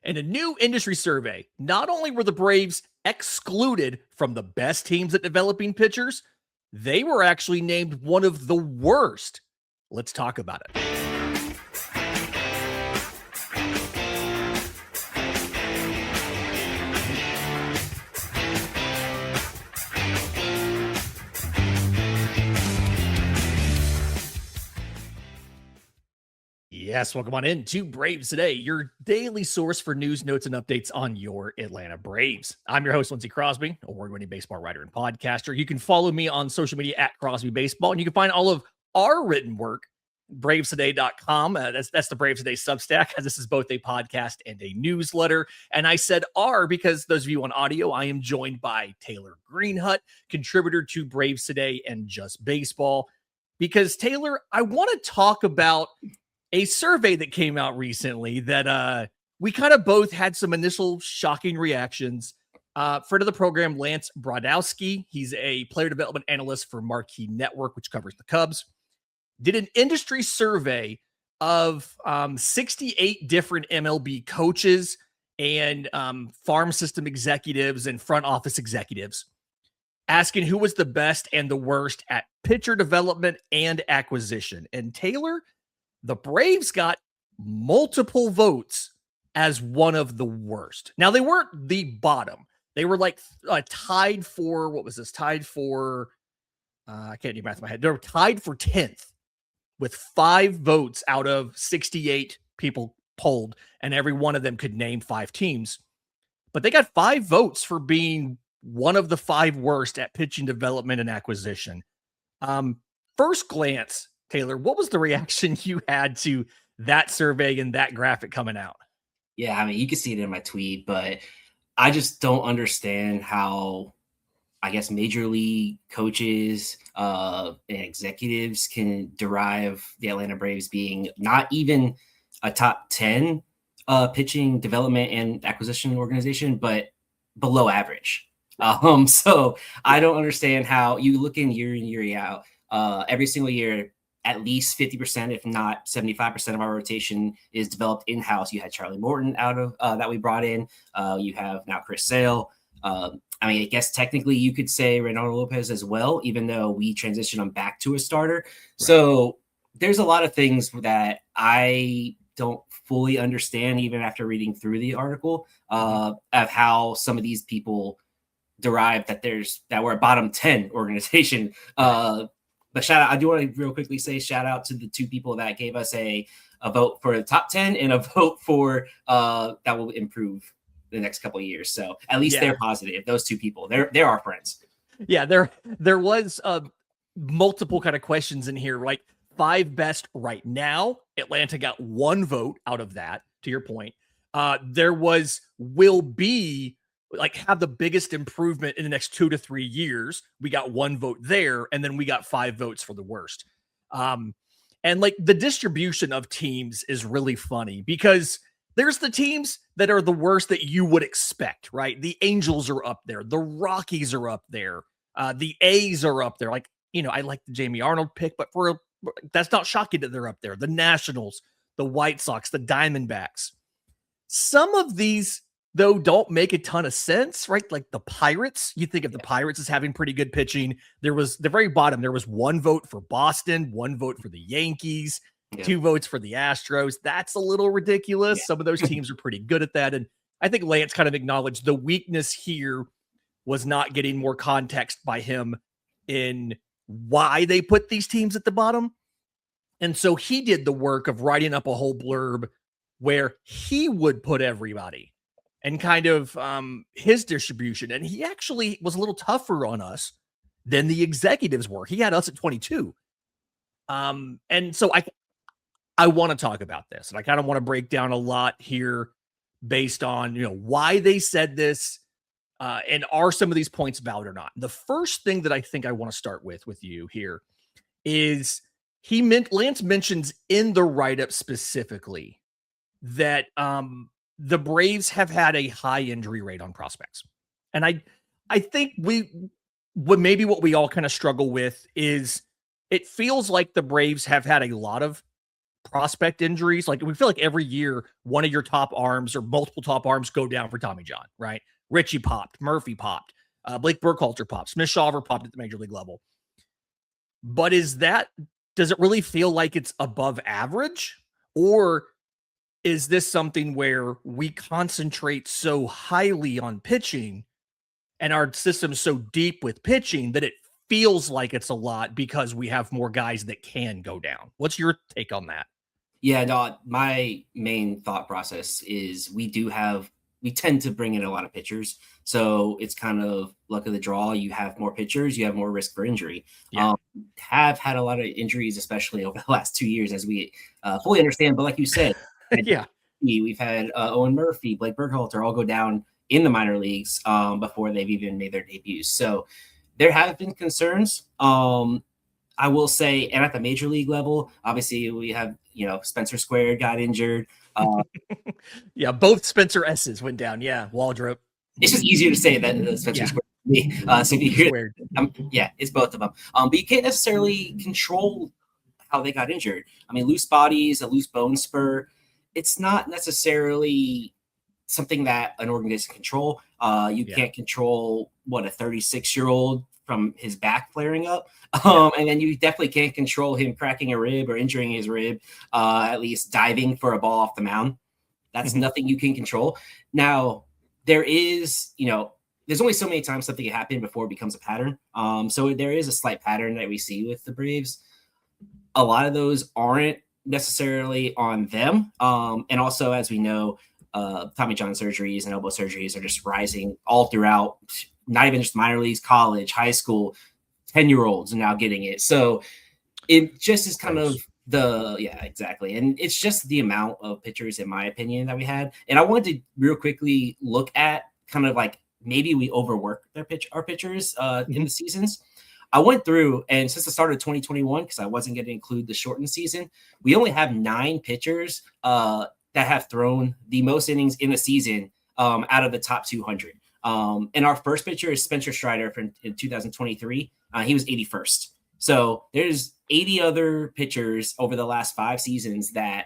In a new industry survey, not only were the Braves excluded from the best teams at developing pitchers, they were actually named one of the worst. Let's talk about it. Yes, welcome on in to Braves Today, your daily source for news, notes, and updates on your Atlanta Braves. I'm your host, Lindsey Crosby, award-winning baseball writer and podcaster. You can follow me on social media at Crosby Baseball, and you can find all of our written work, bravestoday.com. That's the Braves Today Substack, as this is both a podcast and a newsletter. And I said "our" because those of you on audio, I am joined by Taylor Greenhut, contributor to Braves Today and Just Baseball. Because, Taylor, I want to talk about a survey that came out recently that we kind of both had some initial shocking reactions. Friend of the program, Lance Brodowski, he's a player development analyst for Marquee Network, which covers the Cubs, did an industry survey of 68 different MLB coaches and farm system executives and front office executives, asking who was the best and the worst at pitcher development and acquisition. And Taylor, the Braves got multiple votes as one of the worst. Now, they weren't the bottom. They were like tied for, what was this? Tied for, I can't do math in my head. They were tied for 10th with 5 votes out of 68 people polled, and every one of them could name 5 teams. But they got 5 votes for being one of the 5 worst at pitching development and acquisition. First glance, Taylor, what was the reaction you had to that survey and that graphic coming out? Yeah, I mean, you can see it in my tweet, but I just don't understand how, I guess, major league coaches and executives can derive the Atlanta Braves being not even a top 10 pitching development and acquisition organization, but below average. So I don't understand how you look in year out, every single year, at least 50%, if not 75% of our rotation is developed in-house. You had Charlie Morton out of that we brought in. You have now Chris Sale. I mean, I guess technically you could say Reynaldo Lopez as well, even though we transitioned him back to a starter. Right. So there's a lot of things that I don't fully understand, even after reading through the article, of how some of these people derived that we're a bottom 10 organization. But shout out, I do want to real quickly say shout out to the 2 people that gave us a vote for the top 10 and a vote for that will improve the next couple of years. So at least they're positive. Those 2 people, they're our friends. Yeah, there was multiple kind of questions in here, like 5 best right now. Atlanta got 1 vote out of that, to your point. There was will be like have the biggest improvement in the next 2 to 3 years. We got 1 vote there, and then we got 5 votes for the worst. And like the distribution of teams is really funny because there's the teams that are the worst that you would expect, right? The Angels are up there. The Rockies are up there. The A's are up there. Like, you know, I like the Jamie Arnold pick, but that's not shocking that they're up there. The Nationals, the White Sox, the Diamondbacks. Some of these, though, don't make a ton of sense, right? Like the Pirates, you think of the Pirates as having pretty good pitching. There was the very bottom. There was 1 vote for Boston, 1 vote for the Yankees, 2 votes for the Astros. That's a little ridiculous. Some of those teams are pretty good at that. And I think Lance kind of acknowledged the weakness here was not getting more context by him in why they put these teams at the bottom. And so he did the work of writing up a whole blurb where he would put everybody and kind of his distribution. And he actually was a little tougher on us than the executives were. He had us at 22. And so I want to talk about this. And I kind of want to break down a lot here based on, you know, why they said this and are some of these points valid or not. The first thing that I think I want to start with you here is Lance mentions in the write-up specifically that the Braves have had a high injury rate on prospects. And I think what we all kind of struggle with is it feels like the Braves have had a lot of prospect injuries. Like we feel like every year one of your top arms or multiple top arms go down for Tommy John, right? Richie popped, Murphy popped, Blake Burkhalter popped, Smith Shawver popped at the major league level. But does it really feel like it's above average? Or is this something where we concentrate so highly on pitching and our system's so deep with pitching that it feels like it's a lot because we have more guys that can go down? What's your take on that? Yeah, no, my main thought process is we tend to bring in a lot of pitchers. So it's kind of luck of the draw. You have more pitchers, you have more risk for injury. Yeah. Have had a lot of injuries, especially over the last 2 years, as we fully understand. But like you said, Yeah. we've had Owen Murphy, Blake Burkhalter all go down in the minor leagues before they've even made their debuts. So there have been concerns. I will say, and at the major league level, obviously we have, Spencer Squared got injured. Yeah, both Spencer S's went down. Yeah, Waldrop. It's just easier to say that Spencer Squared. So if you hear, yeah, it's both of them. But you can't necessarily control how they got injured. I mean, loose bodies, a loose bone spur, it's not necessarily something that an organization can control. You can't control what a 36-year-old from his back flaring up. And then you definitely can't control him cracking a rib or injuring his rib, at least diving for a ball off the mound. That's nothing you can control. Now, there is, there's only so many times something can happen before it becomes a pattern. So there is a slight pattern that we see with the Braves. A lot of those aren't necessarily on them. And also, as we know, Tommy John surgeries and elbow surgeries are just rising all throughout, not even just minor leagues, college, high school. 10-year-olds are now getting it. So it just is kind of exactly. And it's just the amount of pitchers, in my opinion, that we had. And I wanted to real quickly look at kind of like maybe we overwork our pitchers in the seasons. I went through, and since the start of 2021, because I wasn't going to include the shortened season, we only have 9 pitchers that have thrown the most innings in a season out of the top 200. And our first pitcher is Spencer Strider in 2023. He was 81st. So there's 80 other pitchers over the last 5 seasons that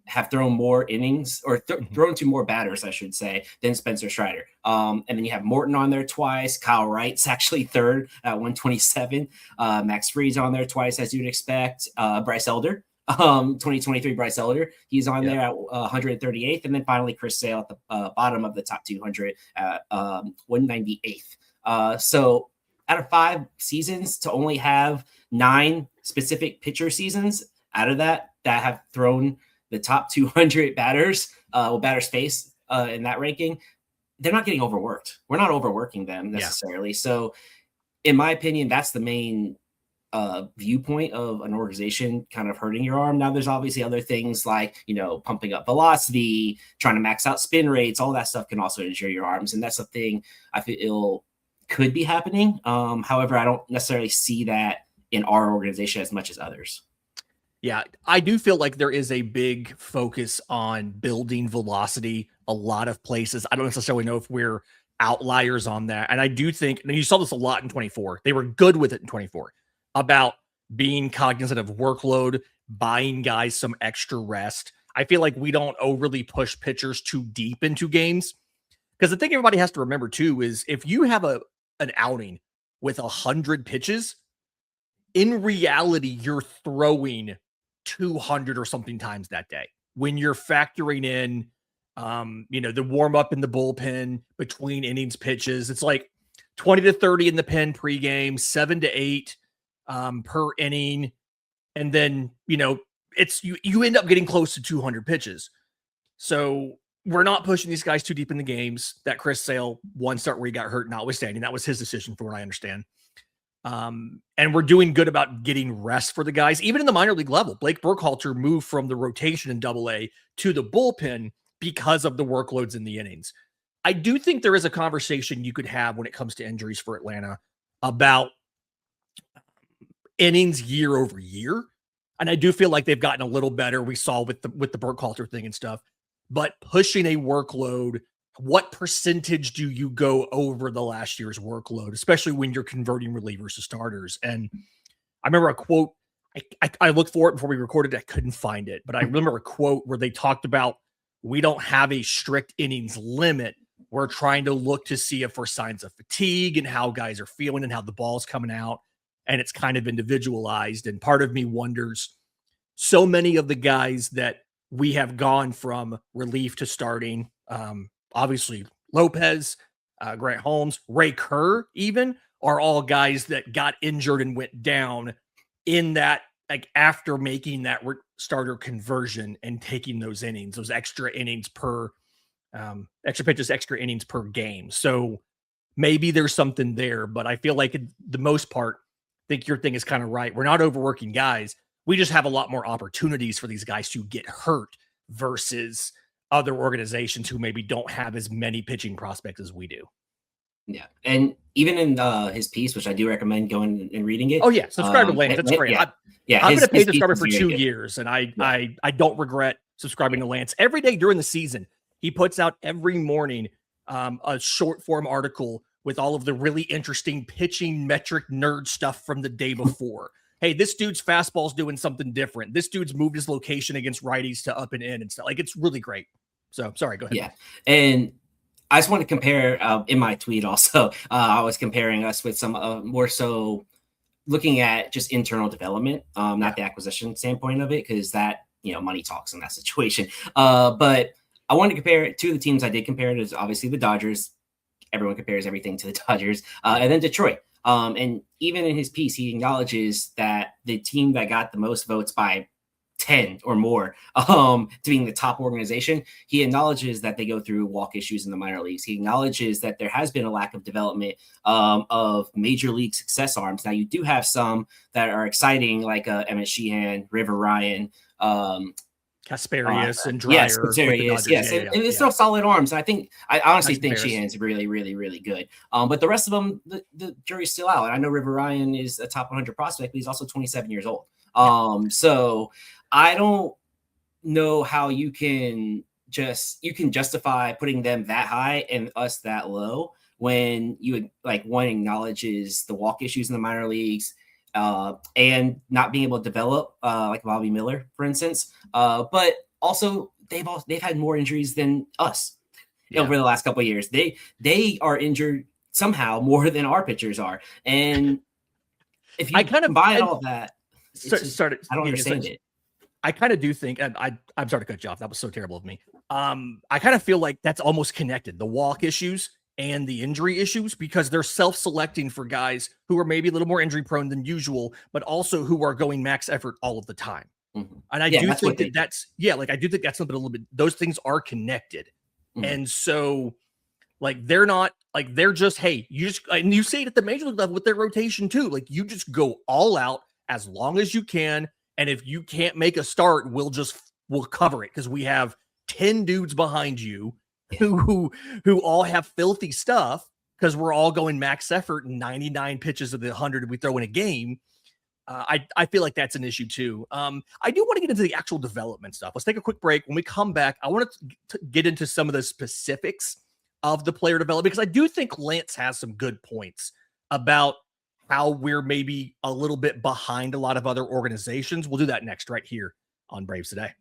have thrown more innings or thrown to more batters, I should say, than Spencer Strider. And then you have Morton on there twice. Kyle Wright's actually third at 127. Max Fried's on there twice, as you'd expect. Bryce Elder, 2023 Bryce Elder, he's on there at 138th. And then finally Chris Sale at the bottom of the top 200 at 198th. So out of 5 seasons, to only have 9 specific pitcher seasons out of that have thrown the top 200 batters, batters face in that ranking, they're not getting overworked. We're not overworking them necessarily. So in my opinion, that's the main viewpoint of an organization kind of hurting your arm. Now, there's obviously other things like, pumping up velocity, trying to max out spin rates, all that stuff can also injure your arms. And that's the thing I feel could be happening. However, I don't necessarily see that in our organization as much as others. Yeah, I do feel like there is a big focus on building velocity a lot of places. I don't necessarily know if we're outliers on that. And I do think, and you saw this a lot in 24. They were good with it in 24 about being cognizant of workload, buying guys some extra rest. I feel like we don't overly push pitchers too deep into games. Because the thing everybody has to remember too is if you have an outing with 100 pitches, in reality, you're throwing 200 or something times that day when you're factoring in, the warm up in the bullpen between innings pitches. It's like 20 to 30 in the pen pregame, 7 to 8 per inning. And then, it's you end up getting close to 200 pitches. So we're not pushing these guys too deep in the games. That Chris Sale one start where he got hurt, notwithstanding, that was his decision for what I understand. And we're doing good about getting rest for the guys, even in the minor league level. Blake Burkhalter moved from the rotation in AA to the bullpen because of the workloads in the innings. I do think there is a conversation you could have when it comes to injuries for Atlanta about innings year over year. And I do feel like they've gotten a little better. We saw with the Burkhalter thing and stuff, but pushing a workload, what percentage do you go over the last year's workload, especially when you're converting relievers to starters? And I remember a quote I looked for it before we recorded. I couldn't find it, but I remember a quote where they talked about we don't have a strict innings limit. We're trying to look to see if we're signs of fatigue and how guys are feeling and how the ball's coming out. And it's kind of individualized. And part of me wonders, so many of the guys that we have gone from relief to starting, obviously Lopez, Grant Holmes, Ray Kerr, even are all guys that got injured and went down in that, like after making that starter conversion and taking those innings, those extra innings per extra pitches, extra innings per game. So maybe there's something there, but I feel like the most part, I think your thing is kind of right. We're not overworking guys. We just have a lot more opportunities for these guys to get hurt versus other organizations who maybe don't have as many pitching prospects as we do. Yeah, and even in his piece, which I do recommend going and reading it. Oh yeah, subscribe to Lance. That's great. Yeah, I've been a paid subscriber for 2 years, and I don't regret subscribing to Lance. Every day during the season, he puts out every morning a short form article with all of the really interesting pitching metric nerd stuff from the day before. Hey, this dude's fastball's doing something different. This dude's moved his location against righties to up and in and stuff. Like, it's really great. So sorry, go ahead. Yeah, and I just want to compare in my tweet also. I was comparing us with some more so looking at just internal development, not the acquisition standpoint of it, because that, money talks in that situation. But I wanted to compare it to the teams I did compare it is obviously the Dodgers. Everyone compares everything to the Dodgers, and then Detroit. And even in his piece, he acknowledges that the team that got the most votes by 10 or more to being the top organization, he acknowledges that they go through walk issues in the minor leagues. He acknowledges that there has been a lack of development of major league success arms. Now, you do have some that are exciting, like Emmett Sheehan, River Ryan, Kasperius and Dreyer. Yes. And it's still solid arms. I honestly think Sheehan's really, really, really good. But the rest of them, the jury's still out. And I know River Ryan is a top 100 prospect, but he's also 27 years old. So I don't know how you can justify putting them that high and us that low when you one acknowledges the walk issues in the minor leagues and not being able to develop like Bobby Miller, for instance. But also they've had more injuries than us over the last couple of years. They are injured somehow more than our pitchers are. And if you combine all of that, I don't understand it. I kind of do think, and I'm sorry to cut you off. That was so terrible of me. I kind of feel like that's almost connected, the walk issues and the injury issues, because they're self-selecting for guys who are maybe a little more injury prone than usual, but also who are going max effort all of the time. Mm-hmm. And I do think I do think that's something a little bit, those things are connected. Mm-hmm. And so they're not they're just, hey, and you see it at the major league level with their rotation too. Like, you just go all out as long as you can. And if you can't make a start, we'll cover it because we have 10 dudes behind you who all have filthy stuff because we're all going max effort and 99 pitches of the 100 we throw in a game. I feel like that's an issue too. I do want to get into the actual development stuff. Let's take a quick break. When we come back, I want to get into some of the specifics of the player development, because I do think Lance has some good points about how we're maybe a little bit behind a lot of other organizations. We'll do that next, right here on Braves Today.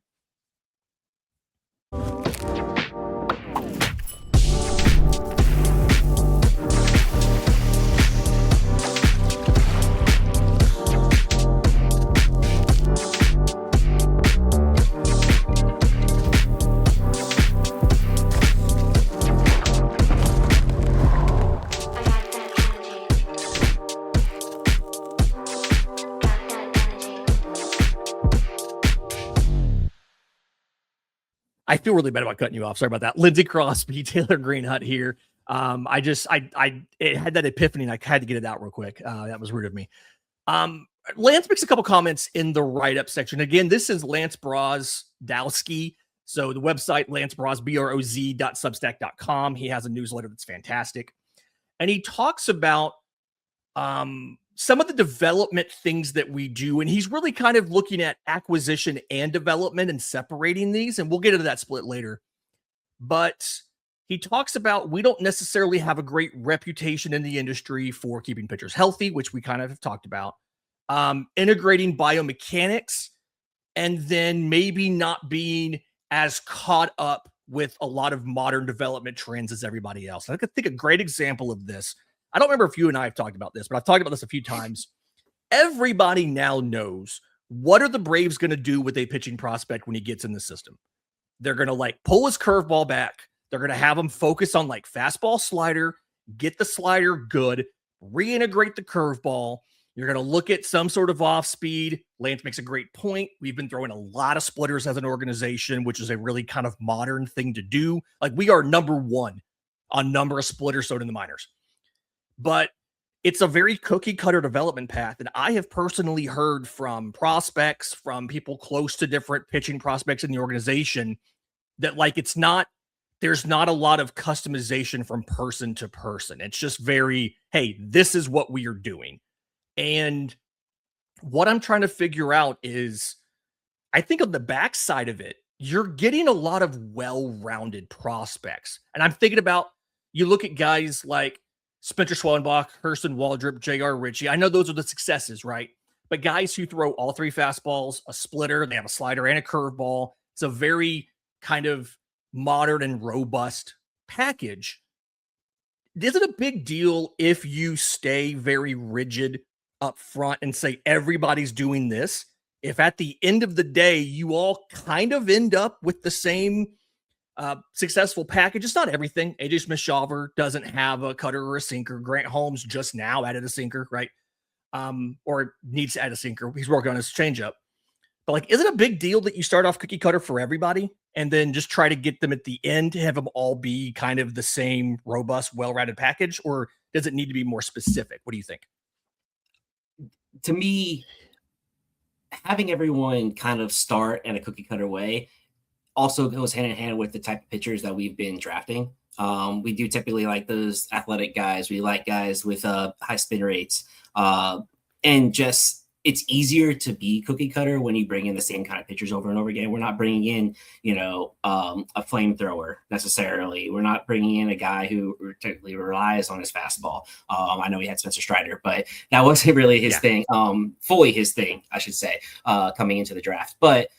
I feel really bad about cutting you off. Sorry about that. Lindsey Crosby, Taylor Greenhut here. It had that epiphany and I had to get it out real quick. That was rude of me. Lance makes a couple comments in the write-up section. Again, this is Lance Brozdowski. So the website, lancebroz.substack.com. He has a newsletter that's fantastic. And he talks about some of the development things that we do. And he's really kind of looking at acquisition and development and separating these. And we'll get into that split later. But he talks about we don't necessarily have a great reputation in the industry for keeping pitchers healthy, which we kind of have talked about. integrating biomechanics, and then maybe not being as caught up with a lot of modern development trends as everybody else. I think a great example of this, I don't remember if you and I have talked about this, but I've talked about this a few times. Everybody now knows what are the Braves going to do with a pitching prospect when he gets in the system. They're going to like pull his curveball back. They're going to have him focus on like fastball slider, get the slider good, reintegrate the curveball. You're going to look at some sort of off speed. Lance makes a great point. We've been throwing a lot of splitters as an organization, which is a really kind of modern thing to do. Like we are number one on number of splitters thrown in the minors. But it's a very cookie cutter development path. And I have personally heard from prospects, from people close to different pitching prospects in the organization that like, there's not a lot of customization from person to person. It's just very, hey, this is what we are doing. And what I'm trying to figure out is, I think on the backside of it, you're getting a lot of well-rounded prospects. And I'm thinking about, you look at guys like Spencer Schwellenbach, Hurston Waldrop, J.R. Ritchie. I know those are the successes, right? But guys who throw all three fastballs, a splitter, they have a slider and a curveball. It's a very kind of modern and robust package. Is it a big deal if you stay very rigid up front and say everybody's doing this? If at the end of the day, you all kind of end up with the same successful package. It's not everything. AJ Smith-Shawver doesn't have a cutter or a sinker. Grant Holmes just now added a sinker, right? Or needs to add a sinker. He's working on his changeup. But like, is it a big deal that you start off cookie cutter for everybody and then just try to get them at the end to have them all be kind of the same robust, well-rounded package? Or does it need to be more specific? What do you think? To me, having everyone kind of start in a cookie cutter way also goes hand in hand with the type of pitchers that we've been drafting. We do typically like those athletic guys. We like guys with high spin rates. And just, it's easier to be cookie cutter when you bring in the same kind of pitchers over and over again. We're not bringing in, a flamethrower necessarily. We're not bringing in a guy who typically relies on his fastball. I know he had Spencer Strider, but that wasn't really his thing, fully his thing, I should say, coming into the draft. But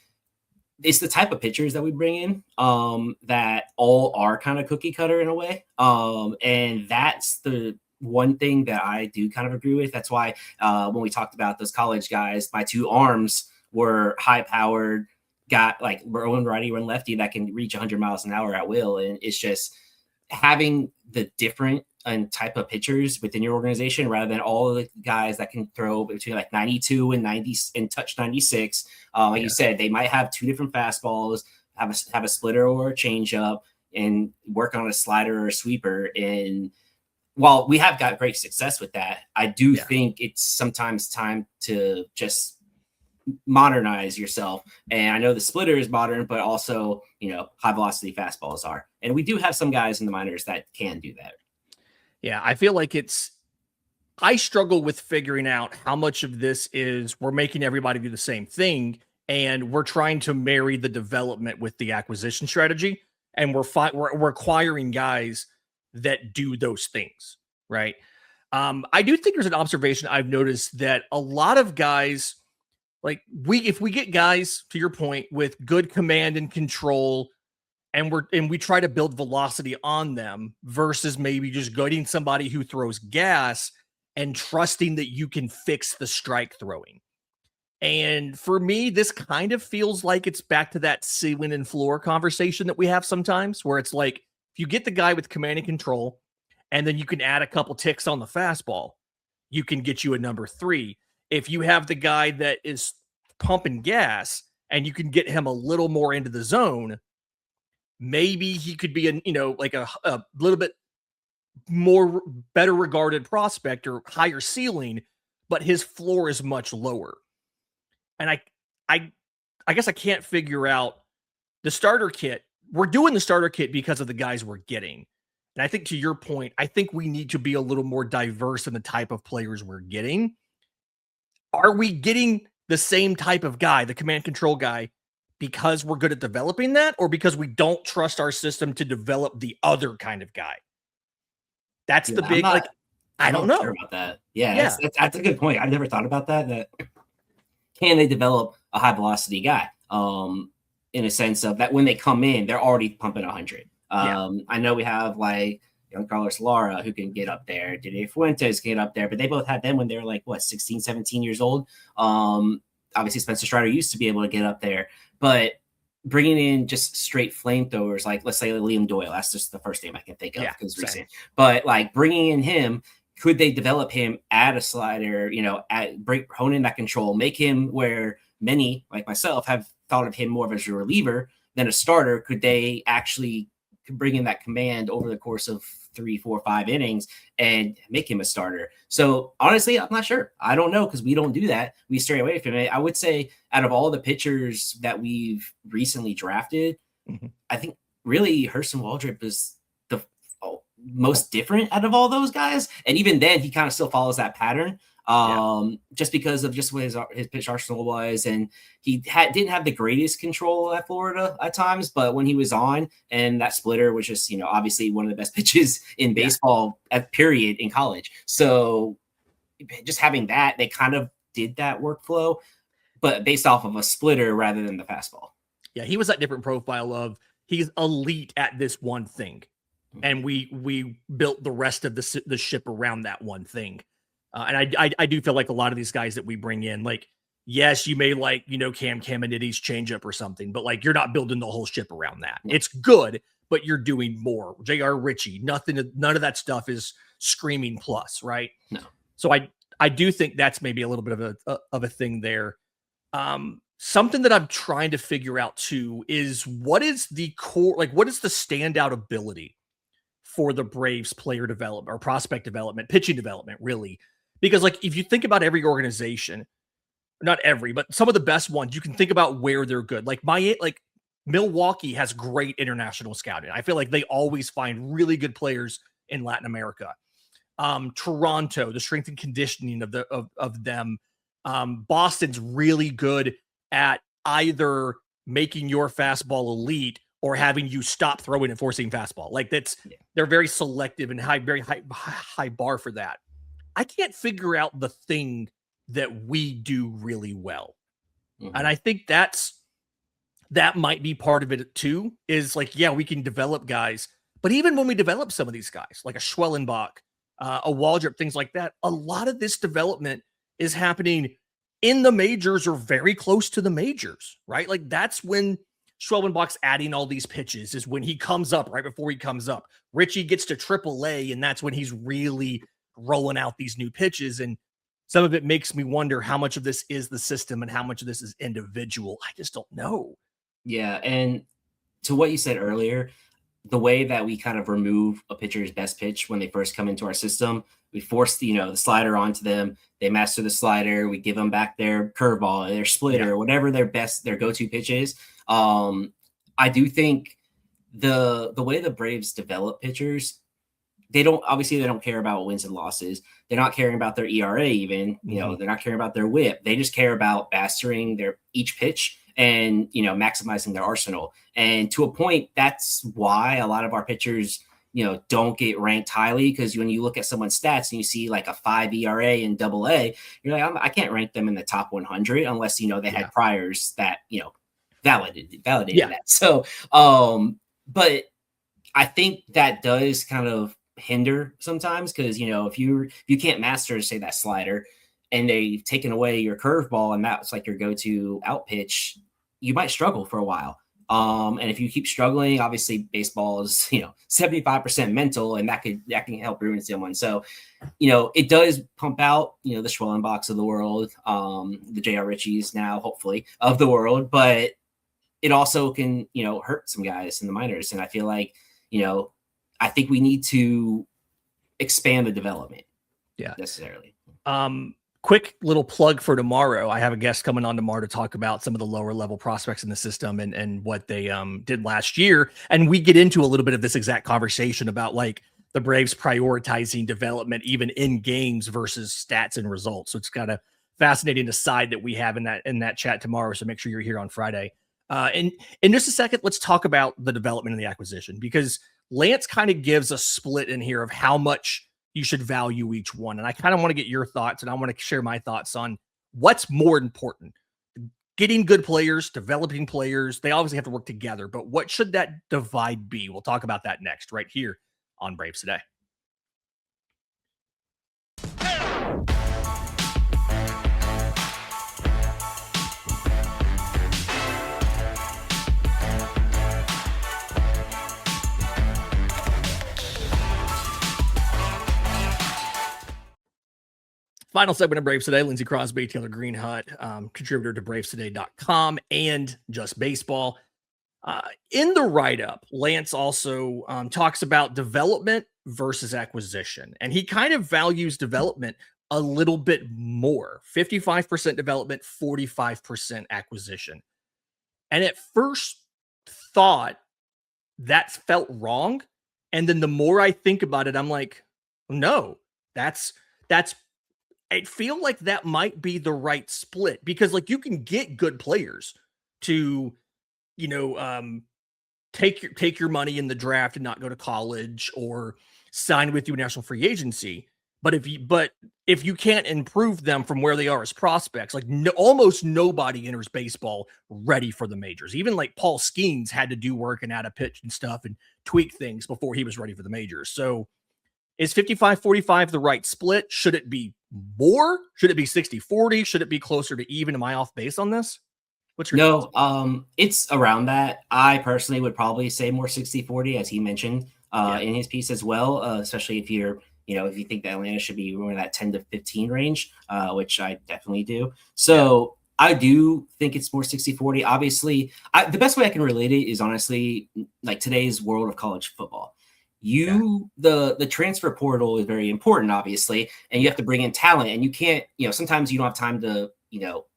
it's the type of pitchers that we bring in that all are kind of cookie cutter in a way. And that's the one thing that I do kind of agree with. That's why when we talked about those college guys, my two arms were high powered, got like run righty, run lefty that can reach 100 miles an hour at will. And it's just having the different and type of pitchers within your organization rather than all of the guys that can throw between like 92 and 90 and touch 96. Like you said, they might have two different fastballs, have a splitter or a changeup, and work on a slider or a sweeper. And while we have got great success with that, I do think it's sometimes time to just modernize yourself. And I know the splitter is modern, but also, high velocity fastballs are. And we do have some guys in the minors that can do that. Yeah, I feel like I struggle with figuring out how much of this is we're making everybody do the same thing and we're trying to marry the development with the acquisition strategy. And we're acquiring guys that do those things, right? I do think there's an observation I've noticed that a lot of guys, like if we get guys, to your point, with good command and control, and we try to build velocity on them versus maybe just getting somebody who throws gas and trusting that you can fix the strike throwing. And for me, this kind of feels like it's back to that ceiling and floor conversation that we have sometimes, where it's like, if you get the guy with command and control, and then you can add a couple ticks on the fastball, you can get you a number 3. If you have the guy that is pumping gas and you can get him a little more into the zone, maybe he could be like a little bit more better regarded prospect or higher ceiling, but his floor is much lower. And I guess I can't figure out the starter kit. We're doing the starter kit because of the guys we're getting. And I think to your point, I think we need to be a little more diverse in the type of players we're getting. Are we getting the same type of guy, the command control guy, because we're good at developing that, or because we don't trust our system to develop the other kind of guy? That's the big, I I'm don't not sure know. about that. Yeah, Yeah. that's a good point. I've never thought about that. That can they develop a high velocity guy? In a sense of that when they come in, they're already pumping 100. Yeah. I know we have like young Carlos Lara who can get up there, Didier Fuentes can get up there, but they both had them when they were like what 16, 17 years old. Obviously Spencer Strider used to be able to get up there, but bringing in just straight flamethrowers, like let's say Liam Doyle, that's just the first name I can think of Yeah. because Same. recent. But like bringing in him, could they develop him at a slider, hone in that control, make him where many like myself have thought of him more of as a reliever than a starter? Could they actually bring in that command over the course of 3, 4, 5 innings and make him a starter? So honestly, I'm not sure. I don't know because we don't do that. We stray away from it. I would say out of all the pitchers that we've recently drafted, I think really Hurston Waldrop is the most different out of all those guys. And even then, he kind of still follows that pattern. Just because of just what his pitch arsenal was, and he didn't have the greatest control at Florida at times, but when he was on, and that splitter was just obviously one of the best pitches in baseball at period in college. So just having that, they kind of did that workflow, but based off of a splitter rather than the fastball. Yeah, he was that different profile of he's elite at this one thing, and we built the rest of the ship around that one thing. And I do feel like a lot of these guys that we bring in, like, yes, you may like, Cam Caminiti's changeup or something, but like, you're not building the whole ship around that. No. It's good, but you're doing more. J.R. Ritchie, none of that stuff is screaming plus, right? No. So I do think that's maybe a little bit of a thing there. Something that I'm trying to figure out too is what is the core, like what is the standout ability for the Braves player development or prospect development, pitching development, really? Because like, if you think about every organization, not every, but some of the best ones, you can think about where they're good. Like Milwaukee has great international scouting. I feel like they always find really good players in Latin America. Toronto, the strength and conditioning of them. Boston's really good at either making your fastball elite or having you stop throwing and forcing fastball. Like they're very selective and very high bar for that. I can't figure out the thing that we do really well. And I think that might be part of it too, is like, yeah, we can develop guys, but even when we develop some of these guys, like a Schwellenbach, a Waldrop, things like that, a lot of this development is happening in the majors or very close to the majors, right? Like that's when Schwellenbach's adding all these pitches, is when he comes up, right before he comes up. Richie gets to AAA, and that's when he's really rolling out these new pitches. And some of it makes me wonder how much of this is the system and how much of this is individual. I just don't know. Yeah. And to what you said earlier, the way that we kind of remove a pitcher's best pitch when they first come into our system, we force the slider onto them. They master the slider. We give them back their curveball, their splitter, whatever their go-to pitch is. I do think the way the Braves develop pitchers, they don't care about wins and losses. They're not caring about their ERA even. They're not caring about their WHIP. They just care about mastering their each pitch and maximizing their arsenal. And to a point, that's why a lot of our pitchers don't get ranked highly, because when you look at someone's stats and you see like a 5 ERA in AA, you're like, I can't rank them in the top 100 unless they had priors that validated that. So but I think that does kind of hinder sometimes, because if you can't master, say, that slider, and they've taken away your curveball and that's like your go-to out pitch, you might struggle for a while. And if you keep struggling, obviously baseball is 75% mental, and that can help ruin someone. So it does pump out the Schwellenbachs of the world, the J.R. Ritchies now hopefully of the world, but it also can hurt some guys in the minors. And I feel like I think we need to expand the development necessarily. Quick little plug for tomorrow. I have a guest coming on tomorrow to talk about some of the lower level prospects in the system and what they did last year. And we get into a little bit of this exact conversation about like the Braves prioritizing development even in games versus stats and results. So it's kind of fascinating aside that we have in that chat tomorrow. So make sure you're here on Friday. And in just a second, let's talk about the development and the acquisition, because Lance kind of gives a split in here of how much you should value each one. And I kind of want to get your thoughts, and I want to share my thoughts on what's more important. Getting good players, developing players, they obviously have to work together, but what should that divide be? We'll talk about that next, right here on Braves Today. Final segment of Braves Today. Lindsey Crosby, Taylor Greenhut, contributor to bravestoday.com and Just Baseball. In the write-up, Lance also talks about development versus acquisition. And he kind of values development a little bit more. 55% development, 45% acquisition. And at first thought, that felt wrong. And then the more I think about it, I'm like, no, that's I feel like that might be the right split, because like you can get good players to, take your money in the draft and not go to college or sign with you in national free agency. But if you can't improve them from where they are as prospects, like almost nobody enters baseball ready for the majors. Even like Paul Skeens had to do work and add a pitch and stuff and tweak things before he was ready for the majors. So is 55-45 the right split? Should it be more? Should it be 60-40? Should it be closer to even? Am I off base on this? What's your thoughts? It's around that. I personally would probably say more 60-40, as he mentioned in his piece as well, especially if you're, if you think that Atlanta should be in that 10 to 15 range, which I definitely do. So I do think it's more 60-40. Obviously, the best way I can relate it is honestly like today's world of college football. The transfer portal is very important, obviously, and you have to bring in talent, and you can't, sometimes you don't have time to,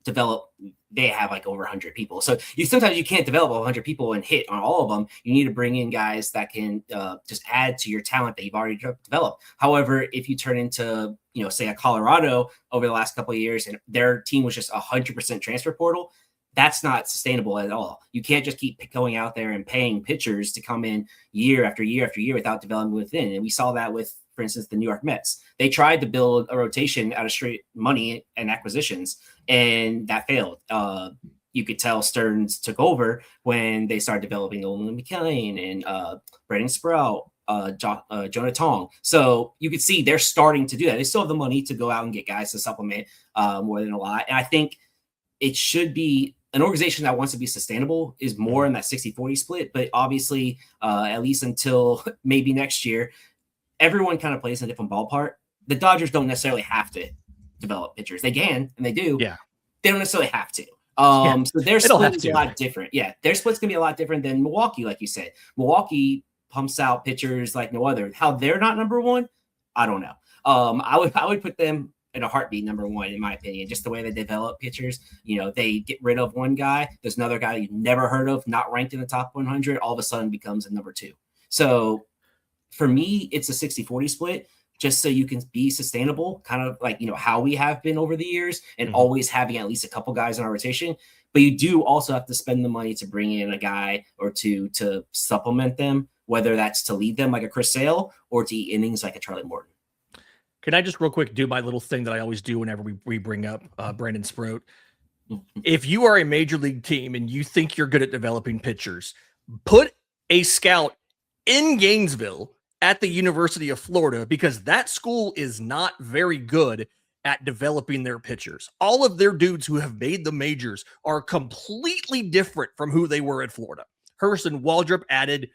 develop. They have like over 100 people. So sometimes you can't develop 100 people and hit on all of them. You need to bring in guys that can just add to your talent that you've already developed. However, if you turn into, say a Colorado over the last couple of years and their team was just 100% transfer portal, that's not sustainable at all. You can't just keep going out there and paying pitchers to come in year after year after year without development within. And we saw that with, for instance, the New York Mets. They tried to build a rotation out of straight money and acquisitions, and that failed. You could tell Stearns took over when they started developing Olin McClain and Brandon Sprout, Jonah Tong. So you could see they're starting to do that. They still have the money to go out and get guys to supplement more than a lot. And I think it should be an organization that wants to be sustainable is more in that 60-40 split. But obviously, at least until maybe next year, everyone kind of plays in a different ballpark. The Dodgers don't necessarily have to develop pitchers. They can, and they do. Yeah. They don't necessarily have to. So their split is a lot different. Yeah, their split's going to be a lot different than Milwaukee, like you said. Milwaukee pumps out pitchers like no other. How they're not number one, I don't know. I would put them in a heartbeat number one, in my opinion, just the way they develop pitchers. They get rid of one guy. There's another guy you've never heard of, not ranked in the top 100, all of a sudden becomes a number two. So for me, it's a 60-40 split, just so you can be sustainable, kind of like, how we have been over the years and always having at least a couple guys in our rotation. But you do also have to spend the money to bring in a guy or two to supplement them, whether that's to lead them like a Chris Sale or to eat innings like a Charlie Morton. Can I just real quick do my little thing that I always do whenever we bring up Brandon Sprout? If you are a major league team and you think you're good at developing pitchers, put a scout in Gainesville at the University of Florida, because that school is not very good at developing their pitchers. All of their dudes who have made the majors are completely different from who they were at Florida. Hurston Waldrop added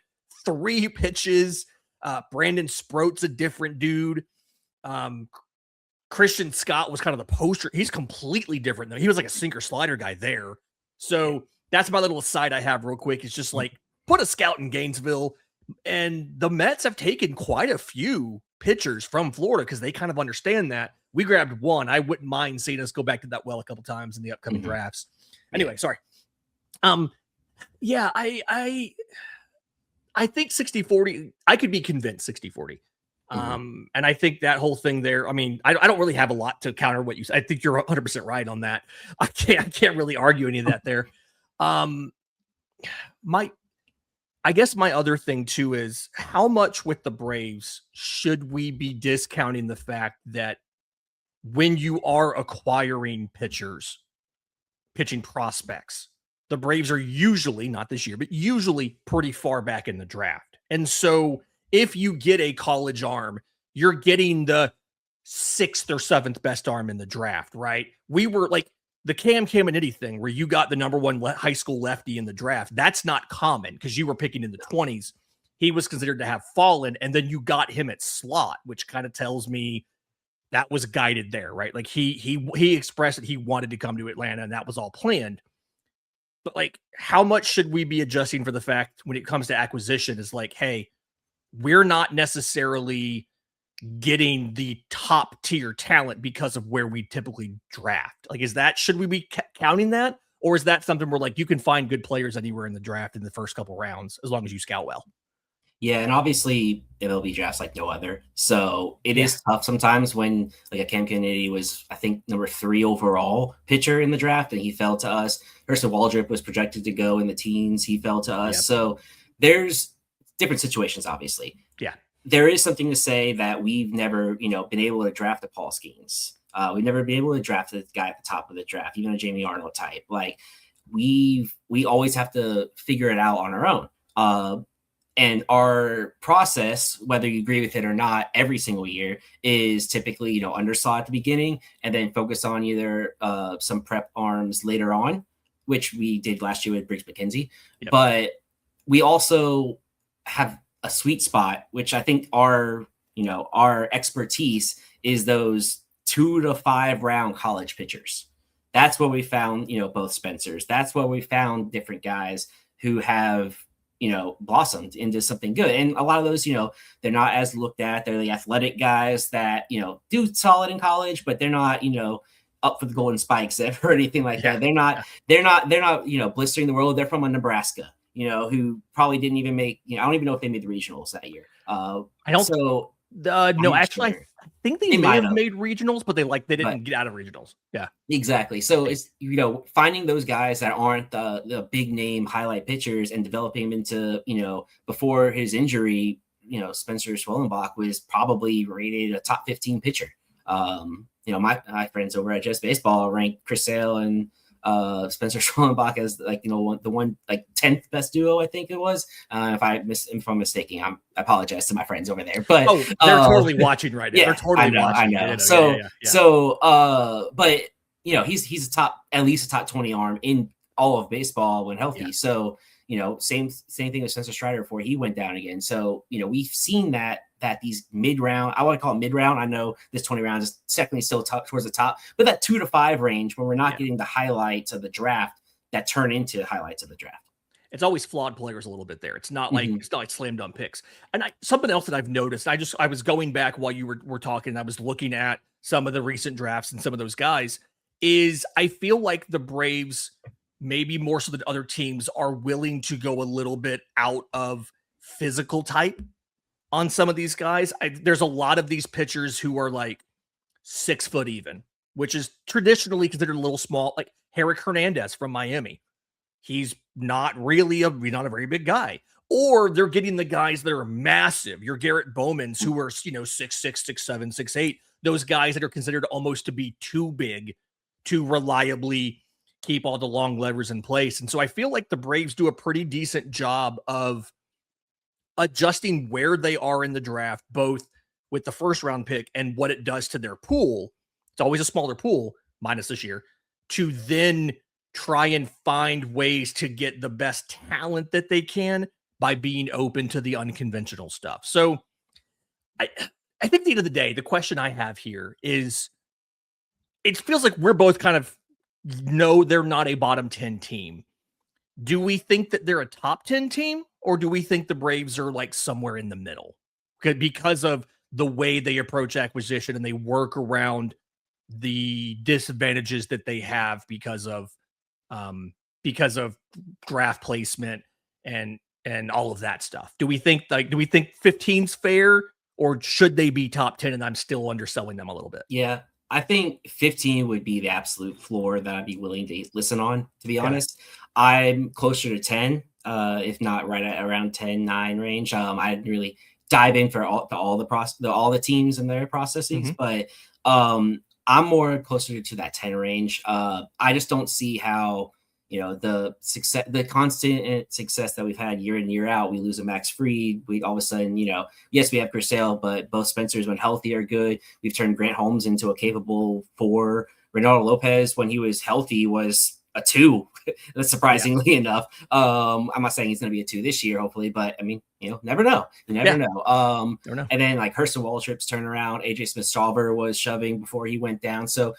3 pitches. Brandon Sprout's a different dude. Christian Scott was kind of the poster. He's completely different though. He was like a sinker slider guy there. So that's my little aside I have real quick. It's just like, put a scout in Gainesville. And the Mets have taken quite a few pitchers from Florida because they kind of understand that. We grabbed one. I wouldn't mind seeing us go back to that well a couple times in the upcoming drafts. Anyway, sorry. Yeah, I think 60-40, I could be convinced 60-40. And I think that whole thing there, I mean, I don't really have a lot to counter what you said. I think you're 100% right on that. I can't really argue any of that there. I guess my other thing too is how much with the Braves should we be discounting the fact that when you are acquiring pitchers, pitching prospects, the Braves are usually, not this year, but usually pretty far back in the draft. And so if you get a college arm, you're getting the sixth or seventh best arm in the draft, right? We were like the Cam Caminiti thing where you got the number one high school lefty in the draft. That's not common because you were picking in the 20s. He was considered to have fallen, and then you got him at slot, which kind of tells me that was guided there, right? Like he expressed that he wanted to come to Atlanta, and that was all planned. But like, how much should we be adjusting for the fact when it comes to acquisition is like, hey, we're not necessarily getting the top tier talent because of where we typically draft. Like, is that, should we be counting that? Or is that something where like you can find good players anywhere in the draft in the first couple rounds as long as you scout well? Yeah, and obviously MLB drafts like no other. So it is tough sometimes when like a Cam Kennedy was, I think, number 3 overall pitcher in the draft, and he fell to us. Hurston Waldrop was projected to go in the teens. He fell to us. Yep. So there's different situations, obviously. Yeah. There is something to say that we've never, been able to draft a Paul Skeens. We've never been able to draft the guy at the top of the draft, even a Jamie Arnold type. Like we always have to figure it out on our own. And our process, whether you agree with it or not, every single year is typically, undersaw at the beginning and then focus on either some prep arms later on, which we did last year with Briggs McKenzie. Yep. But we also have a sweet spot, which I think our expertise is those 2 to 5 round college pitchers. That's where we found, both Spencers. That's where we found different guys who have, blossomed into something good. And a lot of those, they're not as looked at. They're the athletic guys that, do solid in college, but they're not, up for the golden spikes or anything like that. They're not, blistering the world. They're from a Nebraska, who probably didn't even make, I don't even know if they made the regionals that year. I don't know. No, actually, sure. I think they may have made regionals, but they didn't get out of regionals. Yeah, exactly. So it's, finding those guys that aren't the big name highlight pitchers and developing them into, before his injury, Spencer Schwellenbach was probably rated a top 15 pitcher. My friends over at Just Baseball ranked Chris Sale and Spencer Schwellenbach as the 10th best duo, I think it was. If I'm mistaken, I apologize to my friends over there. But they're totally watching right now. Yeah, they're totally watching. I know. But he's at least a top 20 arm in all of baseball when healthy. Yeah. So same thing with Spencer Strider before he went down again. So we've seen that these mid-round, I want to call it mid-round. I know this 20 rounds is technically still towards the top, but that 2 to 5 range when we're not getting the highlights of the draft that turn into highlights of the draft. It's always flawed players a little bit there. It's not like it's not like slam dunk picks. And something else that I've noticed, I was going back while you were talking, and I was looking at some of the recent drafts and some of those guys, is I feel like the Braves, maybe more so than other teams, are willing to go a little bit out of physical type on some of these guys. There's a lot of these pitchers who are like 6 foot even, which is traditionally considered a little small, like Herrick Hernandez from Miami. He's not really not a very big guy. Or they're getting the guys that are massive. Your Garrett Bowmans, who are, 6'6", 6'7", 6'8", those guys that are considered almost to be too big to reliably keep all the long levers in place. And so I feel like the Braves do a pretty decent job of adjusting where they are in the draft, both with the first round pick and what it does to their pool. It's always a smaller pool, minus this year, to then try and find ways to get the best talent that they can by being open to the unconventional stuff. So I think at the end of the day, the question I have here is, it feels like we're both kind of know they're not a bottom 10 team. Do we think that they're a top 10 team, or do we think the Braves are like somewhere in the middle because of the way they approach acquisition and they work around the disadvantages that they have because of draft placement and all of that stuff? Do we think 15's fair, or should they be top 10 and I'm still underselling them a little bit? Yeah. I think 15 would be the absolute floor that I'd be willing to listen on, to be honest. I'm closer to 10. if not right at around 10, 9 range. I didn't really dive in for all the teams and their processes, but I'm more closer to that 10 range. I just don't see how, the constant success that we've had year in, year out. We lose a Max Fried. We all of a sudden, yes, we have Chris Sale, but both Spencers when healthy are good. We've turned Grant Holmes into a capable 4. Reynaldo Lopez, when he was healthy, was a 2. That's surprisingly enough. I'm not saying he's going to be a 2 this year, hopefully, but I mean, never know. You never know. Never know. And then like Hurston Waltrip's turnaround, AJ Smith-Strawber was shoving before he went down. So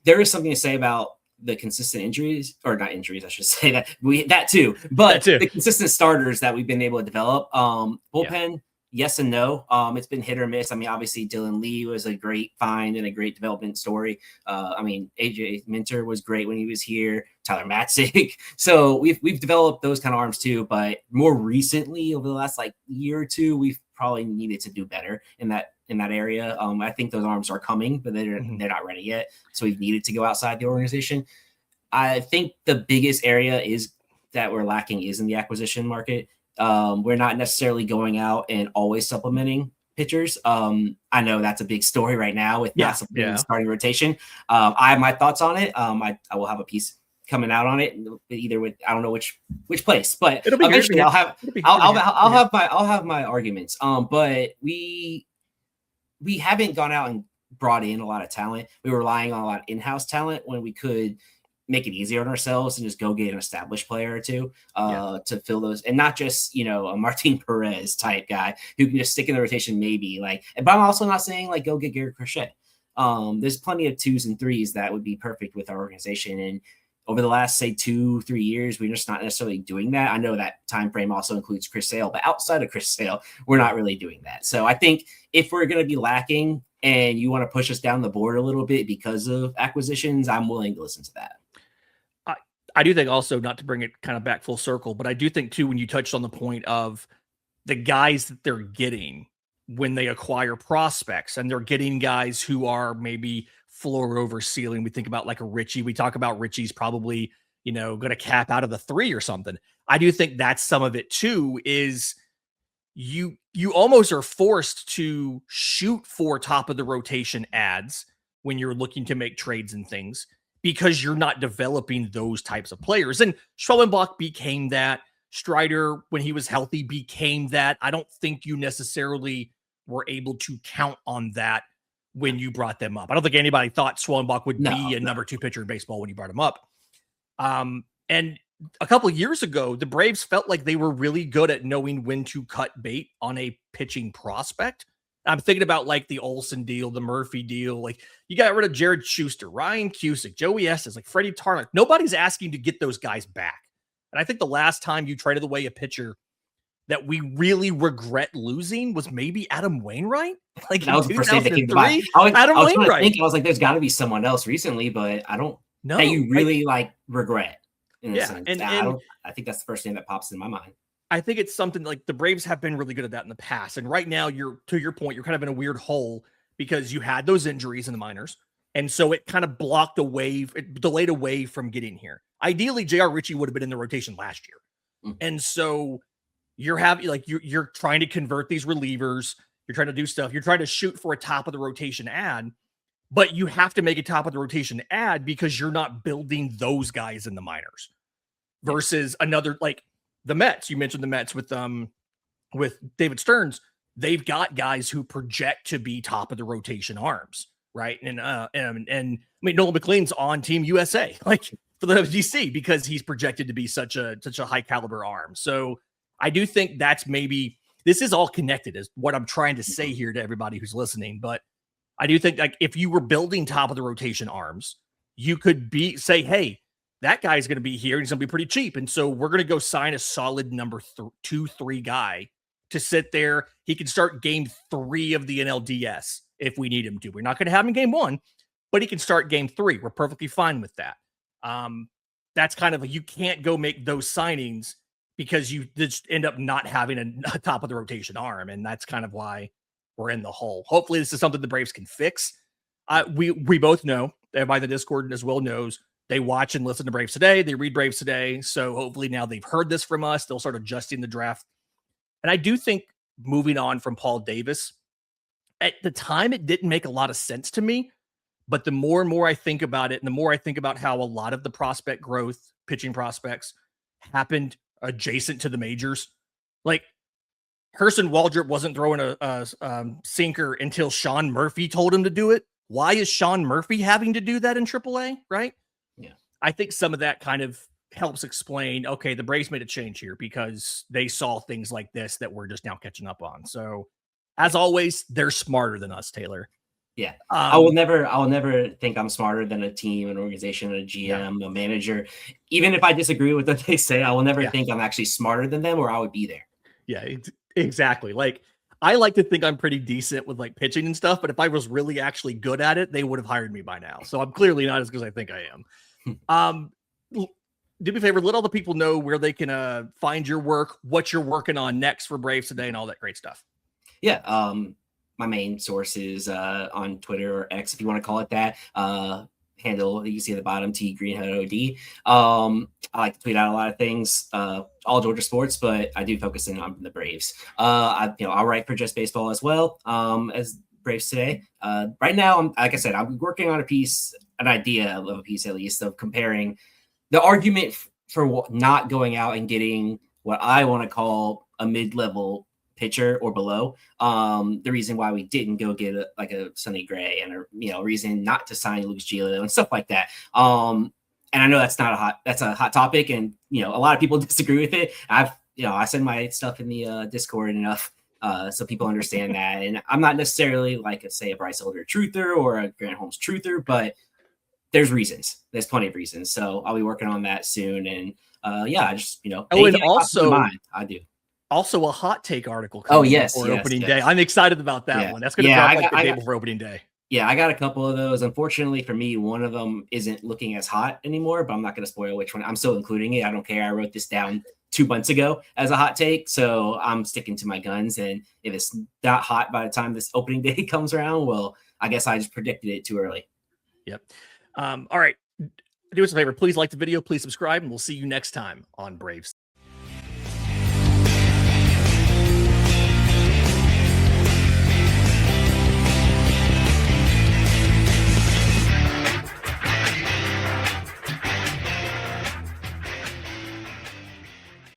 there is something to say about the consistent injuries, or not injuries, I should say that too, but the consistent starters that we've been able to develop. Bullpen, yes and no. It's been hit or miss. I mean, obviously Dylan Lee was a great find and a great development story. I mean, AJ Minter was great when he was here. Tyler Matzik. So we've developed those kind of arms too, but more recently over the last like year or two, we've probably needed to do better in that area. I think those arms are coming, but they're not ready yet. So we've needed to go outside the organization. I think the biggest area is that we're lacking is in the acquisition market. We're not necessarily going out and always supplementing pitchers. I know that's a big story right now with not supplementing starting rotation. I have my thoughts on it. I will have a piece coming out on it, either with I don't know which place, but eventually I'll have my arguments. But we haven't gone out and brought in a lot of talent. We were relying on a lot of in-house talent when we could make it easier on ourselves and just go get an established player or two to fill those, and not just a Martin Perez type guy who can just stick in the rotation maybe. But I'm also not saying go get Garrett Crochet. There's plenty of 2s and 3s that would be perfect with our organization, and over the last, say, 2-3 years, we're just not necessarily doing that. I know that time frame also includes Chris Sale, but outside of Chris Sale, we're not really doing that. So I think if we're going to be lacking and you want to push us down the board a little bit because of acquisitions, I'm willing to listen to that. I do think also, not to bring it kind of back full circle, but I do think too, when you touched on the point of the guys that they're getting when they acquire prospects, and they're getting guys who are maybe floor over ceiling. We think about like a Richie. We talk about Richie's probably, going to cap out of the 3 or something. I do think that's some of it too, is you almost are forced to shoot for top of the rotation ads when you're looking to make trades and things, because you're not developing those types of players. And Schwellenbach became that. Strider, when he was healthy, became that. I don't think you necessarily were able to count on that when you brought them up. I don't think anybody thought Schwellenbach would be a number 2 pitcher in baseball when you brought him up. And a couple of years ago, the Braves felt like they were really good at knowing when to cut bait on a pitching prospect. I'm thinking about like the Olsen deal, the Murphy deal. Like, you got rid of Jared Schuster, Ryan Cusick, Joey Estes, like Freddie Tarnock. Nobody's asking to get those guys back. And I think the last time you traded away a pitcher that we really regret losing was maybe Adam Wainwright. Like, that was the first name that came to mind. Adam Wainwright. I was like, there's got to be someone else recently, but I don't know that you really regret. In a sense. I think that's the first name that pops in my mind. I think it's something like the Braves have been really good at that in the past. And right now, to your point, you're kind of in a weird hole because you had those injuries in the minors. And so it kind of it delayed away from getting here. Ideally, J.R. Ritchie would have been in the rotation last year. Mm-hmm. And so you're trying to convert these relievers. You're trying to do stuff. You're trying to shoot for a top of the rotation ad, but you have to make a top of the rotation ad because you're not building those guys in the minors versus another, like the Mets. You mentioned the Mets with David Stearns. They've got guys who project to be top of the rotation arms, right? And I mean, Nolan McLean's on Team USA, like for the DC, because he's projected to be such a high caliber arm. So I do think that's maybe, this is all connected, is what I'm trying to say here to everybody who's listening. But I do think, like, if you were building top of the rotation arms, you could say, hey, that guy's going to be here and he's going to be pretty cheap. And so we're going to go sign a solid number 2-3 guy to sit there. He can start game 3 of the NLDS if we need him to. We're not going to have him game 1, but he can start game 3. We're perfectly fine with that. That's kind of you can't go make those signings because you just end up not having a top of the rotation arm. And that's kind of why we're in the hole. Hopefully this is something the Braves can fix. We both know, everybody in the Discord as well knows, They watch and listen to Braves Today. They read Braves Today. So hopefully now they've heard this from us. They'll start adjusting the draft. And I do think moving on from Paul Davis, at the time, it didn't make a lot of sense to me. But the more and more I think about it, and the more I think about how a lot of the prospect growth, pitching prospects, happened adjacent to the majors. Like Hurston Waldrop wasn't throwing a sinker until Sean Murphy told him to do it. Why is Sean Murphy having to do that in AAA? Right? Yeah. I think some of that kind of helps explain, okay, the Braves made a change here because they saw things like this that we're just now catching up on. So as always, they're smarter than us, Taylor. Yeah. I will never think I'm smarter than a team, an organization, a GM, a manager. Even if I disagree with what they say, I will never think I'm actually smarter than them, or I would be there. Yeah, exactly. Like, I like to think I'm pretty decent with like pitching and stuff, but if I was really actually good at it, they would have hired me by now. So I'm clearly not as good as I think I am. Do me a favor, let all the people know where they can find your work, what you're working on next for Braves Today, and all that great stuff. Yeah. My main source is on Twitter, or X, if you want to call it that. Handle you can see at the bottom, T Greenhead OD. I like to tweet out a lot of things, all Georgia sports, but I do focus in on the Braves. I'll write for Just Baseball as well, as Braves Today. Right now, like I said, I'm working on an idea of a piece at least, of comparing the argument for not going out and getting what I want to call a mid-level pitcher or below. The reason why we didn't go get a Sonny Gray, and a reason not to sign Lucas Giolito and stuff like that. And I know that's a hot topic, and a lot of people disagree with it. I send my stuff in the Discord enough so people understand that. And I'm not necessarily like say a Bryce Elder truther or a Grant Holmes truther, but there's reasons. There's plenty of reasons. So I'll be working on that soon. And I just and also I do. Also, a hot take article coming for opening day. I'm excited about that one. That's going to drop the day before opening day. Yeah, I got a couple of those. Unfortunately for me, one of them isn't looking as hot anymore, but I'm not going to spoil which one. I'm still including it. I don't care. I wrote this down 2 months ago as a hot take, so I'm sticking to my guns. And if it's not hot by the time this opening day comes around, well, I guess I just predicted it too early. Yep. All right. Do us a favor. Please like the video. Please subscribe, and we'll see you next time on Braves.